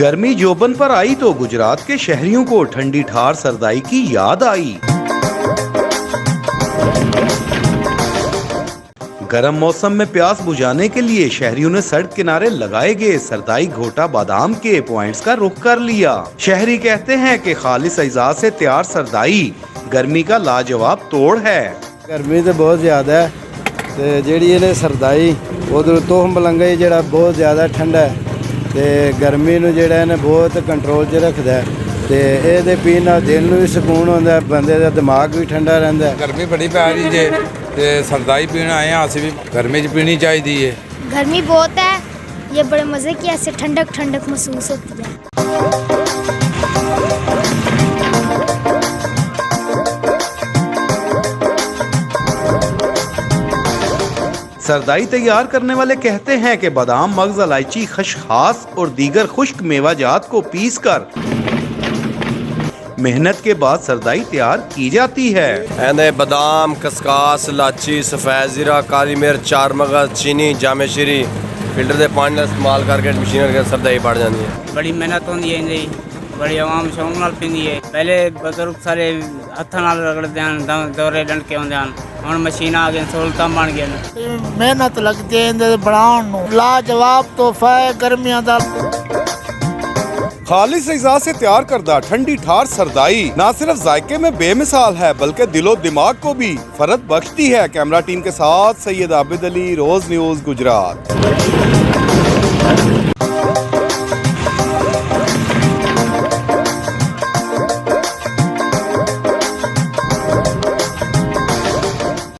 गर्मी जोबन पर आई तो गुजरात के शहरियों को ठंडी ठार सरदाई की याद आई। गर्म मौसम में प्यास बुझाने के लिए शहरियों ने सड़क किनारे लगाए गए सरदाई घोटा बादाम के पॉइंट्स का रुख कर लिया। शहरी कहते हैं कि खालिस अज़ा से तैयार सरदाई गर्मी का लाजवाब तोड़ है। गर्मी तो बहुत ज़्यादा है ते जेड़ी इहने सरदाई उधर तोहम बलंगा जेड़ा बहुत ज़्यादा ठंडा है ते गर्मी नूं जेड़ा इहने बहुत कंट्रोल च रखदा है ते इहदे पीण नाल दिल नूं भी सुकून हुंदा है, बंदे दा दिमाग भी ठंडा रहिंदा है। गर्मी बड़ी पै रही जे ते सरदाई पीण आए हैं, असीं भी गर्मी च पीनी चाहिदी है। गर्मी बहुत है, ये बड़े मज़े की ऐसे ठंडक ठंडक महसूस होती है। सरदाई तैयार करने वाले कहते हैं कि बादाम, मगज, इलायची, खसखास और दीगर खुश्क मेवाजात को पीसकर मेहनत के बाद सरदाई तैयार की जाती है। ऐंदे बादाम, खसखास, इलायची, सफेद जीरा, काली मिर्च, चार मगज, चीनी, जामे श्री फिल्टर के पानी का इस्तेमाल करके मशीन करके सरदाई बढ़ जाती है। बड़ी मेहनत होती है, बड़ी आवाम शौक नाल पींदी है। पहले बजुर्ग सारे हत्थां नाल रगड़ते हैं, दौरे डंके होंदे हैं। हुण मशीन आ गई, सहूलतां बन गई। मेहनत लगती है इहदे बनाउण नूं। लाजवाब तोहफा है गर्मियां दा। खालिस अज़ा से तैयार करदा ठंडी ठार सरदाई न सिर्फ जायके में बेमिसाल है बल्कि दिलो दिमाग को भी फरत बख्शती है। कैमरा टीम के साथ सैयद आबिद अली, रोज न्यूज़, गुजरात।